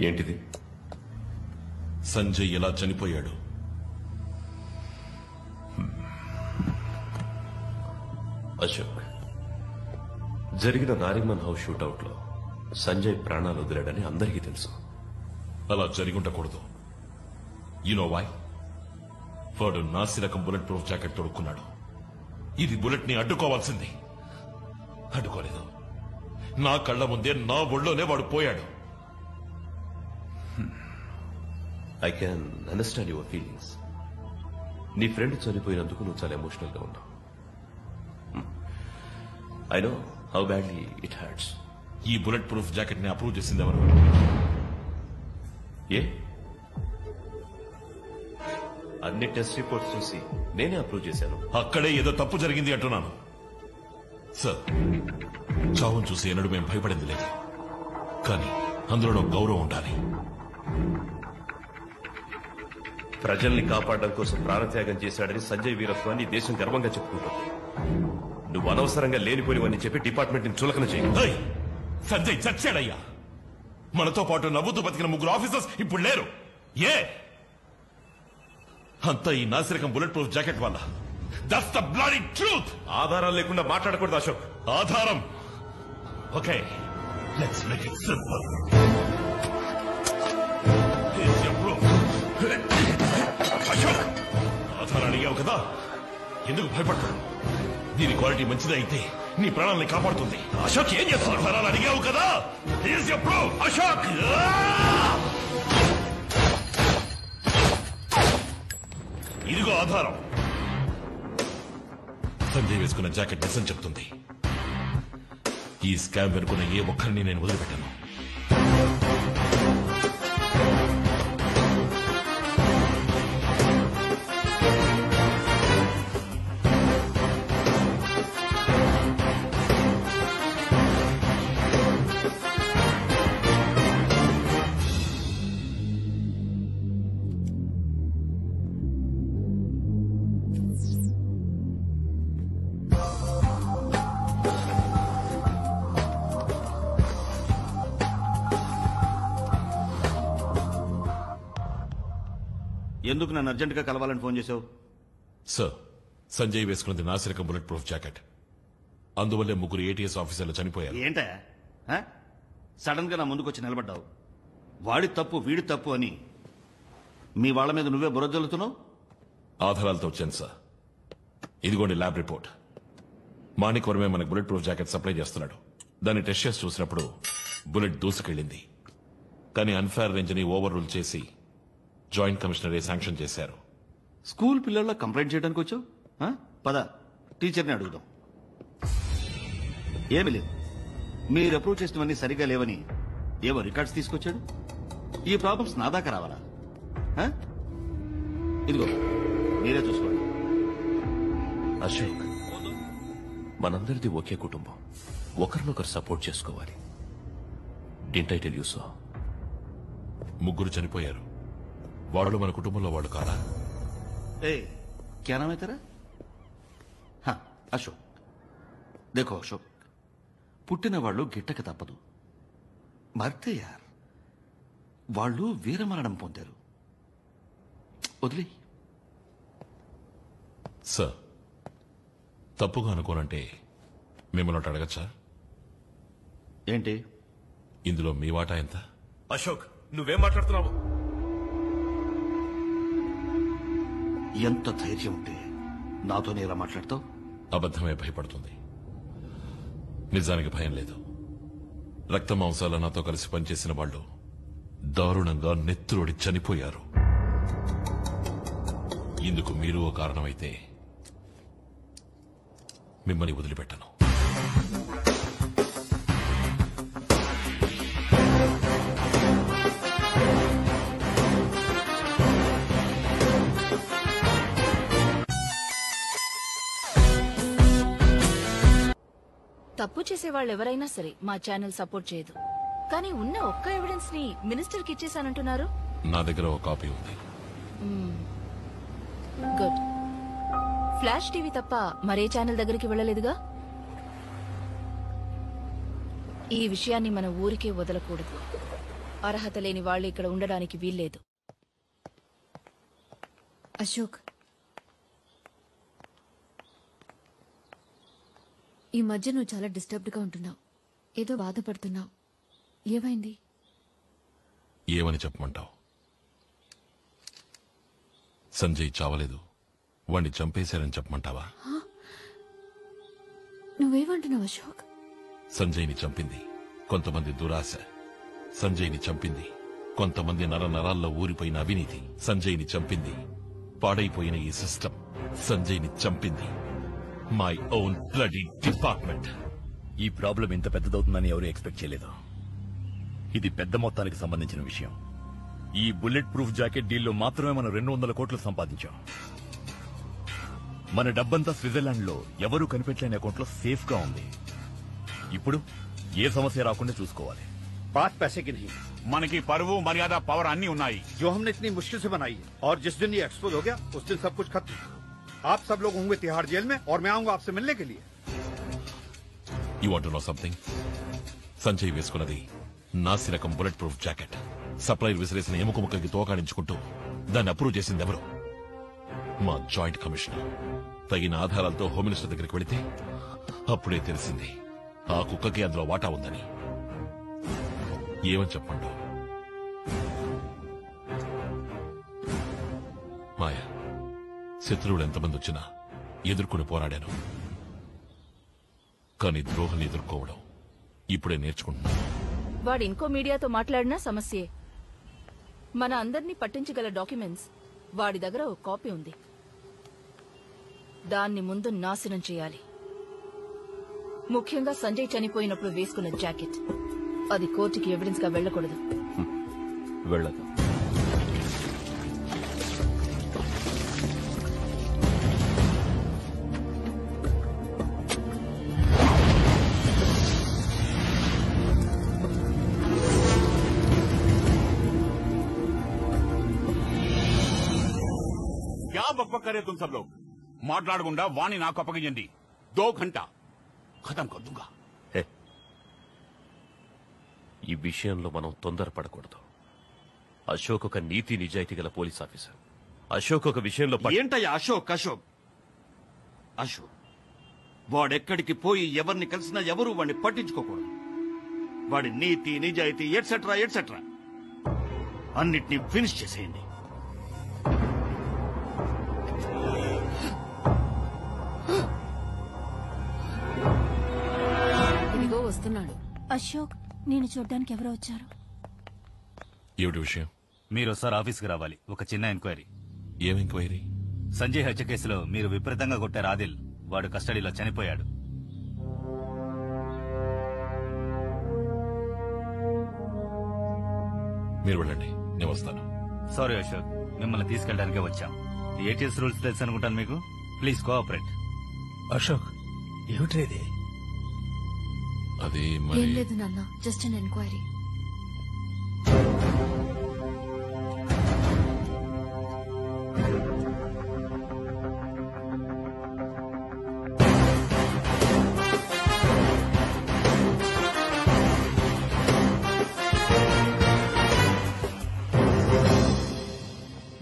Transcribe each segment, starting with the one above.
ఏంటిది? సంజయ్ ఎలా చనిపోయాడు? అశోక్, జరిగిన నారిమన్ హౌస్ షూటౌట్ లో సంజయ్ ప్రాణాలు వదిలాడని అందరికీ తెలుసు. అలా జరిగి ఉండకూడదు. You know why? వాడు నాసిరకం బుల్లెట్ ప్రూఫ్ జాకెట్ తొడుక్కున్నాడు. ఇది బుల్లెట్ ని అడ్డుకోవాల్సింది. అడ్డుకోలేదు. నా కళ్ల ముందే నా ఒళ్ళోనే వాడు పోయాడు. I can understand your feelings. నీ ఫ్రెండ్ చనిపోయినందుకు నువ్వు చాలా ఎమోషనల్ గా ఉన్నావు. I know how badly it hurts. ఈ బుల్లెట్ ప్రూఫ్ జాకెట్ ని అప్రూవ్ చేసింది ఎవరు? ఏ? అన్ని టెస్ట్ రిపోర్ట్స్ చూసి నేనే అప్రూవ్ చేశాను. అక్కడే ఏదో తప్పు జరిగింది అంటున్నాను. సార్, చావును చూసి ఎన్నడూ మేము భయపడింది లేదు. కానీ అందులో గౌరవం ఉండాలి. ప్రజల్ని కాపాడడం కోసం ప్రాణత్యాగం చేశాడని సంజయ్ వీరత్వాన్ని దేశం గర్వంగా చెప్పుకుంటుంది. నువ్వు అనవసరంగా లేనిపోనివని చెప్పి డిపార్ట్మెంట్ ని చులకన చేయి. సంజయ్ చచ్చాడయ్యా. మనతో పాటు నవ్వుతూ బతికిన 3 ఆఫీసర్స్ ఇప్పుడు లేరు. ఏ? అంతా ఈ నాసిరకం బుల్లెట్ ప్రూఫ్ జాకెట్ వల్ల. That's the bloody truth. ఆధారాలు లేకుండా మాట్లాడకూడదు అశోక్. ఆధారం. Okay, let's make it simple. Ashok, ఆధారాలు అడిగావు కదా, ఎందుకు భయపడతావు? దీని క్వాలిటీ మంచిదే అయితే నీ ప్రాణాలని కాపాడుతుంది. అశోక్, ఏం చేస్తావు? ఆధారాలు అడిగావు కదా, హియర్స్ యువర్ ప్రూఫ్. అశోక్, ఇదిగో ఆధారం. సంజయ్ వేసుకున్న జాకెట్ నిజం చెప్తుంది. ఈ స్కామ్ వెనుకున్న ఏ ఒక్కరిని నేను వదిలిపెట్టాను. ఎందుకు నన్ను అర్జెంటుగా కలవాలని ఫోన్ చేశావు? సార్, సంజయ్ వేసుకున్నది నాసిరకం బుల్లెట్ ప్రూఫ్ జాకెట్. అందువల్లే 3 ఏటీఎస్ ఆఫీసర్లు చనిపోయారు. ఏంటా సడన్ గా నా ముందుకు వచ్చి నిలబడ్డావు? వాడి తప్పు వీడి తప్పు అని మీ వాళ్ళ మీద నువ్వే బురదలుతున్నావు. ఆధారాలతో వచ్చాను సార్. ఇదిగోండి ల్యాబ్ రిపోర్ట్. మాణిక్ వర్మే మనకు బుల్లెట్ ప్రూఫ్ జాకెట్ సప్లై చేస్తున్నాడు. దాన్ని టెస్ట్ చేసి చూసినప్పుడు బుల్లెట్ దూసుకెళ్ళింది. కానీ అన్ఫేర్ రేంజ్ ని ఓవర్ రూల్ చేసి జాయింట్ కమిషనరే శాంక్షన్ చేశారు. స్కూల్ పిల్లల్లో కంప్లైంట్ చేయడానికి వచ్చావు? పద, టీచర్ని అడుగుదాం. ఏమి లేదు, మీరు అప్రూవ్ చేసినవన్నీ సరిగా లేవని ఏవో రికార్డ్స్ తీసుకొచ్చాడు. ఈ ప్రాబ్లమ్స్ నా దాకా రావాలా? ఇదిగో మీరే చూసుకోండి. అశోక్, మనందరిది ఒకే కుటుంబం. ఒకరినొకరు సపోర్ట్ చేసుకోవాలి. Didn't I tell you so? 3 చనిపోయారు. వాళ్ళు మన కుటుంబంలో వాళ్ళు కాదా? क्या नाम है तेरा? हाँ, అశోక్. देखो అశోక్, పుట్టిన వాళ్ళు గిట్టక తప్పదు. మర్తే యార్, వాళ్ళు వీరమరణం పొందారు. వదిలే. సార్, తప్పుగా అనుకోనంటే మిమ్మల్ని ఒకటి అడగచ్చా? ఏంటి? ఇందులో మీ వాటా ఎంత? అశోక్, నువ్వేం మాట్లాడుతున్నావు? ఎంత ధైర్యం ఉంటే నాతోనే ఎలా మాట్లాడతావు? అబద్ధమే భయపడుతుంది. నిజానికి భయం లేదు. రక్త మాంసాల నాతో కలిసి పనిచేసిన వాళ్ళు దారుణంగా నెత్తురోడి చనిపోయారు. ఇందుకు మీరు ఓ కారణమైతే మిమ్మల్ని వదిలిపెట్టను. తప్పు చేసేవాళ్ళు ఎవరైనా సరే మా ఛానల్ సపోర్ట్ చేయదు. కానీ ఉన్న ఒక్క ఎవిడెన్స్ ని మినిస్టర్ కి ఇచ్చేసానంటున్నారు. నా దగ్గర ఒక కాపీ ఉంది. గుడ్. ఫ్లాష్ టీవీ తప్ప మరే ఛానల్ దగ్గరికి వెళ్ళలేదుగా? ఈ విషయాన్ని మన ఊరికే వదలకూడదు. అర్హత లేని వాళ్ళు ఇక్కడ ఉండడానికి వీల్లేదు. అశోక్, ఈ మధ్య నువ్వు చాలా డిస్టర్బ్డ్గా ఉంటున్నావు. ఏదో బాధపడుతున్నావు. ఏమైంది? ఏమని చెప్పమంటావు? సంజయ్ చావలేదు, వాణ్ణి చంపేశారని చెప్పమంటావా? నువ్వేమంటున్నావు అశోక్? సంజయ్ని చంపింది కొంతమంది దురాశ. సంజయ్ని చంపింది కొంతమంది నరాల్లో ఊరిపోయిన అవినీతి. సంజయ్ని చంపింది పాడైపోయిన ఈ సిస్టమ్. సంజయ్ని చంపింది మై ఓన్ బ్లడీ డిపార్ట్మెంట్. ఈ ప్రాబ్లం ఇంత పెద్దదవుతుందని ఎవరూ ఎక్స్పెక్ట్ చేయలేదు. ఇది పెద్ద మొత్తానికి సంబంధించిన విషయం. ఈ బుల్లెట్ ప్రూఫ్ జాకెట్ డీల్లో మాత్రమే మనం 200 కోట్లు సంపాదించాం. మన డబ్బంతా స్విట్జర్లాండ్ లో ఎవరూ కనిపెట్టలేని అకౌంట్లో సేఫ్ గా ఉంది. ఇప్పుడు ఏ సమస్య రాకుండా చూసుకోవాలి. बात पैसे की नहीं, మనకి పరువు మర్యాద పవర్ అన్ని ఉన్నాయి. जो हमने इतनी मुश्किल से बनाई है, और जिस दिन ये एक्सपोज हो गया उस दिन सब कुछ खत्म. आप सब लोग होंगे तिहाड़ जेल में और मैं आऊंगा आपसे मिलने के लिए. You want to know something? Sanjay వేసుకున్నది నాసి రకం బుల్లెట్ ప్రూఫ్ జాకెట్. సప్లైర్ విసిరేసిన ఎముక ముక్కకి తోకాడించుకుంటూ దాన్ని అప్రూవ్ చేసింది ఎవరు? మా జాయింట్ కమిషనర్. తగిన ఆధారాలతో హోమ్ మినిస్టర్ దగ్గరికి వెళితే అప్పుడే తెలిసింది ఆ కుక్కకి అందులో వాటా ఉందని. ఏమని చెప్పండు? మాయా, శత్రువులు ఎంతమంది వచ్చినా ఎదుర్కొని పోరాడాను. కానీ ద్రోహుల్ని ఎదుర్కోవడం ఇప్పుడే నేర్చుకుంటున్నాను. వాడు ఇంకో మీడియాతో మాట్లాడినా సమస్యే. మన అందర్నీ పట్టించగల డాక్యుమెంట్స్ వాడి దగ్గర ఒక కాపీ ఉంది. దాన్ని ముందు నాశనం చేయాలి. ముఖ్యంగా సంజయ్ చనిపోయినప్పుడు వేసుకున్న జాకెట్. అది కోర్టుకి ఎవిడెన్స్ గా వెళ్లకూడదు. వెళ్ళదు. क्या बकबक करे तुम सब लोग? మాట్లాడకుండా వాణ్ణి నాకు అప్పగించండి. 2 घंटा ఖతం కర్ దూంగా. ఈ విషయంలో మనం తొందరపడకూడదు. అశోక్ ఒక నీతి నిజాయితీ గల పోలీస్ ఆఫీసర్. అశోక్ ఒక విషయంలో ఏంటయ్యా అశోక్? అశోక్ వాడెక్కడికి పోయి ఎవరిని కలిసినా ఎవరూ వాడిని పట్టించుకోకూడదు. వాడి నీతి నిజాయితీ ఎట్సెట్రా ఎట్సెట్రా అన్నిటినీ ఫినిష్ చేసేయండి. ఇదిగో వస్తున్నాడు. అశోక్, నేను చూడ్డానికి ఎవరో వచ్చారు. ఏమిటి విషయం? మీరు ఒకసారి ఆఫీస్కి రావాలి. ఒక చిన్న ఎంక్వైరీ. ఏం ఎంక్వైరీ? సంజయ్ హత్య కేసులో మీరు విపరీతంగా కొట్టారు ఆదిల్. వాడు కస్టడీలో చనిపోయాడు. మీరు వెళ్ళండి, నేను వస్తాను. సారీ అశోక్, మిమ్మల్ని తీసుకెళ్ళడానికే వచ్చాం. ఏటీఎస్ రూల్స్ తెలుసు అనుకుంటాను మీకు. Please cooperate. అశోక్, ఏమిట్రేది? అది ఏం మరి లేదు నాన్న, జస్ట్ అన్ ఎంక్వైరీ.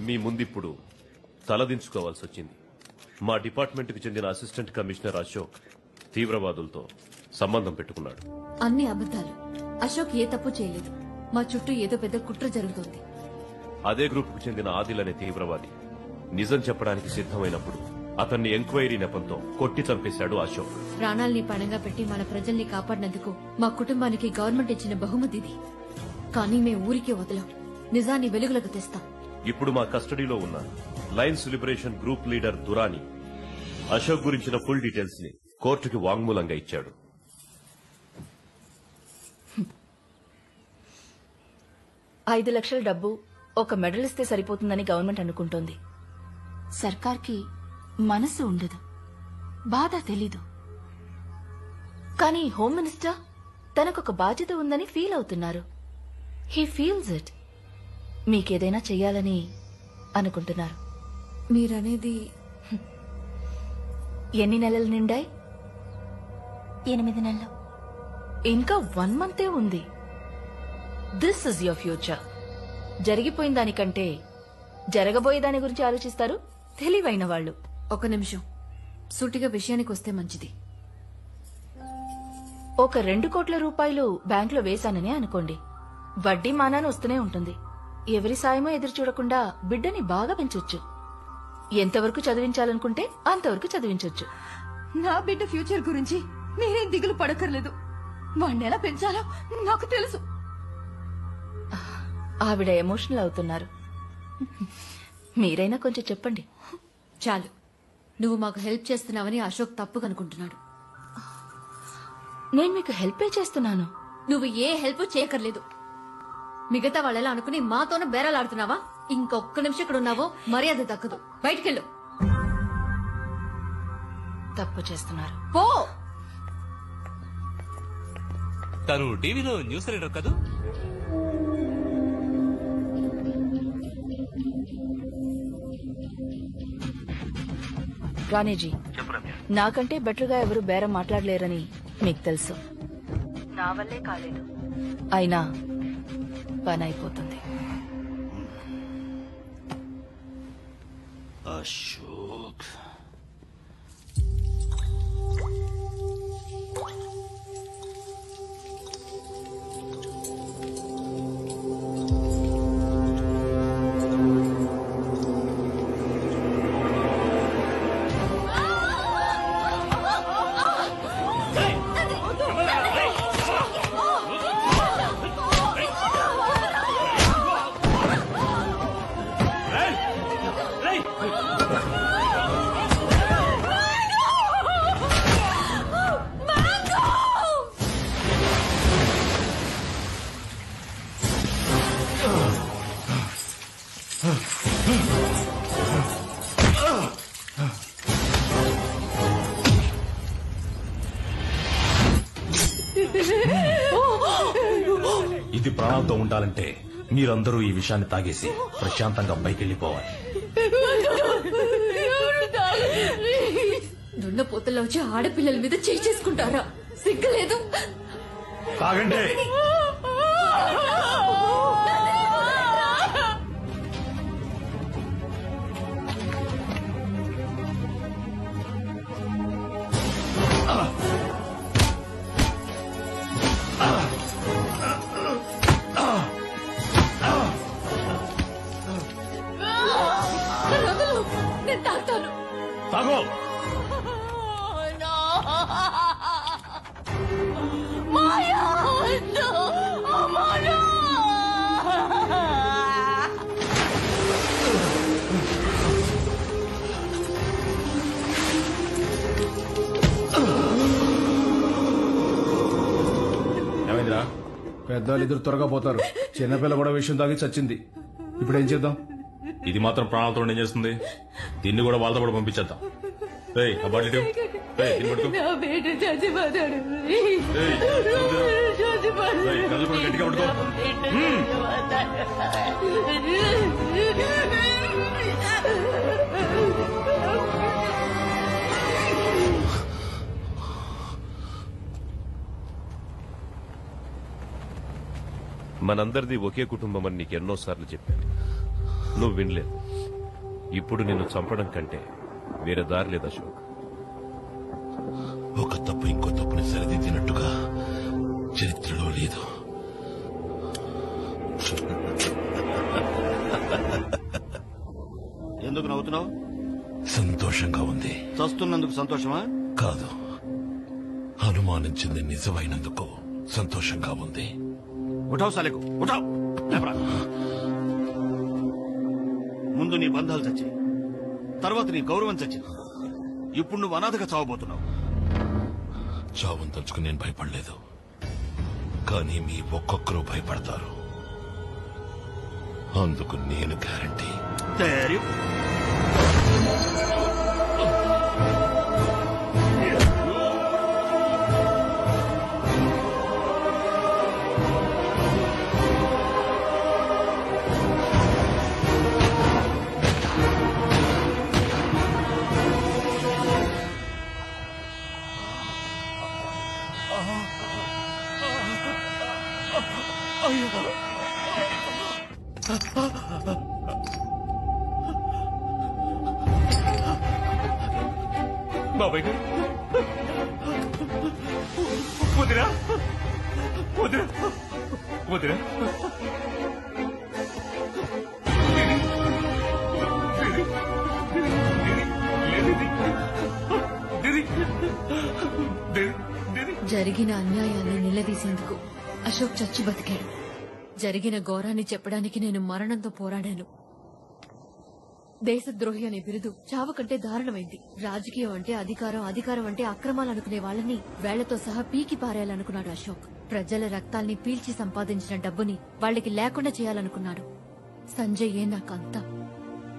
మీ ముందిప్పుడు తలదించుకోవాల్సి వచ్చింది. మా డిపార్ట్మెంట్కి చెందిన అసిస్టెంట్ కమిషనర్ అశోక్ తీవ్రవాదులతో సంబంధం పెట్టుకున్నాడు. అన్ని అబద్ధాలు. అశోక్ ఏ తప్పు చేయలేదు. మా చుట్టూ ఏదో పెద్ద కుట్ర జరుగుతోంది. అదే గ్రూపుకు చెందిన ఆదిల్ అనే తీవ్రవాది నిజం చెప్పడానికి సిద్ధమైనప్పుడు అతన్ని ఎంక్వైరీ నెపంతో కొట్టి చంపేశాడు అశోక్. ప్రాణాల్ని పణంగా పెట్టి మన ప్రజల్ని కాపాడినందుకు మా కుటుంబానికి గవర్నమెంట్ ఇచ్చిన బహుమతి ఇది. కానీ మేము ఊరికే వదలం. నిజాన్ని వెలుగులకు తెస్తాం. ఇప్పుడు మా కస్టడీలో ఉన్న Lions liberation group leader Durani Ashok గురించిన ఫుల్ డీటెయిల్స్ ని కోర్టుకి వాంగ్మూలంగా ఇచ్చాడు. $5 లక్షల డబ్బు ఒక మెడల్ ఇస్తే సరిపోతుందని గవర్నమెంట్ అనుకుంటోంది. సర్కార్కి మనసు ఉండదు, బాధ తెలీదు. కానీ హోమ్ మినిస్టర్ తనకొక బాధ్యత ఉందని ఫీల్ అవుతున్నారు. He feels it. మీకేదైనా చెయ్యాలని అనుకుంటున్నారు. మీరనేది ఎన్ని నెలలు నిండాయి? 8 నెలలు. ఇంకా 1 మంతే ఉంది. This is your future. జరిగిపోయిన దానికంటే జరగబోయే దాని గురించి ఆలోచిస్తారు తెలివైన వాళ్ళు. ఒక నిమిషం, సూటిగా విషయానికి వస్తే మంచిది. ఒక 2 కోట్ల రూపాయలు బ్యాంకులో వేశానని అనుకోండి. వడ్డీ మానాన్ని వస్తూనే ఉంటుంది. ఎవరి సాయమో ఎదురు చూడకుండా బిడ్డని బాగా పెంచొచ్చు. ఎంతవరకు చదివించాలనుకుంటే అంతవరకు చదివించొచ్చు. నా బిడ్డ ఫ్యూచర్ గురించి మీరేం దిగులు పడక్కర్లేదు. వాణ్ణి ఎలా పెంచాలో నాకు తెలుసు. ఆవిడ ఎమోషనల్ అవుతున్నారు. మీరైనా కొంచెం చెప్పండి. చాలు, నువ్వు మాకు హెల్ప్ చేస్తున్నావని అశోక్ తప్పుగా అనుకుంటున్నాడు. నేను మీకు హెల్పే చేస్తున్నాను. నువ్వు ఏ హెల్ప్ చేయక్కర్లేదు. మిగతా వాళ్ళలా అనుకుని మాతోనే బేరాలాడుతున్నావా? ఇంకొక్క నిమిషం ఇక్కడ ఉన్నావో మర్యాద దక్కదు. బయటికెళ్ళు. తప్పు చేస్తున్నారు. పో. తను టీవీలో న్యూస్ రీడర్ కదూ? రాణేజీ, నాకంటే బెటర్ గా ఎవరు బేరం మాట్లాడలేరని మీకు తెలుసు. నా వల్లే కాలేదు, అయినా పని అయిపోతుంది. అశోక్, ఇది ప్రాణాలతో ఉండాలంటే మీరందరూ ఈ విషయాన్ని తాగేసి ప్రశాంతంగా పైకెళ్లిపోవాలి. దున్నపోతల్లో వచ్చి ఆడపిల్లల మీద చేయి చేసుకుంటారా? సిగ్గులేదు? తాగండి. నేను తాగుతాను. తాగో. ఏమైందిరా? పెద్దవాళ్ళు ఇద్దరు త్వరగా పోతారు. చిన్నపిల్ల కూడా విషయం తాగి చచ్చింది. ఇప్పుడు ఏం చేద్దాం? ఇది మాత్రం ప్రాణాలతో ఏం చేస్తుంది? దీన్ని కూడా వాళ్ళతో కూడా పంపించేద్దాం. గట్టిగా పడుకో. మనందరిది ఒకే కుటుంబం అని నీకు ఎన్నోసార్లు చెప్పాను. నువ్వు వినలేదు. ఇప్పుడు నిన్ను చంపడం కంటే వేరే దారి లేదు అశోక్. ఒక తప్పు ఇంకో తప్పుని సరిదిద్దినట్టుగా చరిత్రలో లేదు. ఎందుకు నవ్వుతున్నావు? సంతోషంగా ఉంది. చస్తున్నందుకు సంతోషమా? కాదు, అనుమానించింది నిజమైనందుకు సంతోషంగా ఉంది. ఉఠావు సాలేకు, ఉఠావు. ముందు నీ బంధాలు చచ్చాయి, తర్వాత నీ గౌరవం చచ్చింది. ఇప్పుడు నువ్వు అనాథగా చావబోతున్నావు. చావును తలుచుకుని నేను భయపడలేదు, కానీ మీ ఒక్కొక్కరు భయపడతారు. అందుకు నేను గ్యారంటీ. బాబాయ్ గారు వదిరా వదిరా వదిరా జరిగిన అన్యాయాన్ని నిలదీసేందుకు అశోక్ చచ్చి బతికాడు. జరిగిన ఘోరాన్ని చెప్పడానికి నేను మరణంతో పోరాడాను. దేశద్రోహి అనే బిరుదు చావు కంటే దారుణమైంది. రాజకీయం అంటే అధికారం, అధికారం అంటే అక్రమాలు అనుకునే వాళ్ళని వేళ్లతో సహా పీకి పారేయాలనుకున్నాడు అశోక్. ప్రజల రక్తాల్ని పీల్చి సంపాదించిన డబ్బుని వాళ్ళకి లేకుండా చేయాలనుకున్నాడు. సంజయ్ నాకంతా.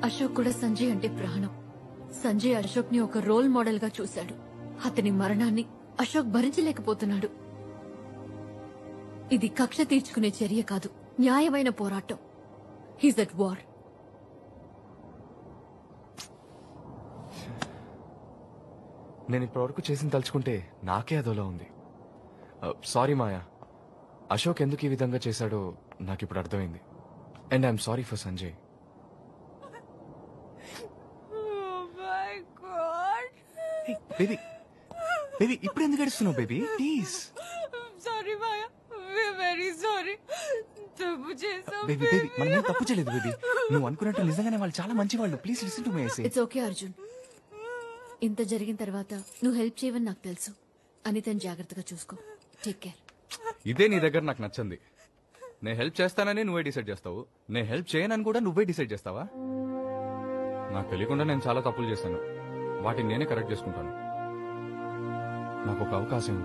అశోక్ కూడా సంజయ్ అంటే ప్రాణం. సంజయ్ అశోక్ ని ఒక రోల్ మోడల్ గా చూశాడు. అతని మరణాన్ని అశోక్ భరించలేకపోతున్నాడు. ఇది కక్ష తీర్చుకునే చర్య కాదు, న్యాయమైన పోరాటం. He's at war. నేను ఇప్పటివరకు చేసిన తలుచుకుంటే నాకే అదోలా ఉంది. సారీ మాయా, అశోక్ ఎందుకు ఈ విధంగా చేశాడో నాకు ఇప్పుడు అర్థమైంది. And I'm sorry for Sanjay. Baby baby ఇప్పుడు ఎందుకు ఏడుస్తున్నావు baby? Please. Sorry Maya, very sorry. తప్పు చేసావు బేబీ బేబీ మనం ఏం తప్పు చేయలేదు బేబీ. నువ్వు అనుకున్నట్టు నిజంగానే వాళ్ళు చాలా మంచి వాళ్ళు. Please listen to me. It's okay Arjun. ఇంత జరిగిన తర్వాత నువ్వు హెల్ప్ చేయవని నాకు తెలుసు. అనితని జాగ్రత్తగా చూసుకో. Take care. ఇదే నీ దగ్గర నాకు నచ్చింది. నేను హెల్ప్ చేస్తానని నువ్వే డిసైడ్ చేస్తావు, నేను హెల్ప్ చేయనని కూడా నువ్వే డిసైడ్ చేస్తావా? నాకు తెలియకుండా నేను చాలా తప్పులు చేశాను, వాటిని నేనే కరెక్ట్ చేసుకుంటాను. నాకు ఒక అవకాశం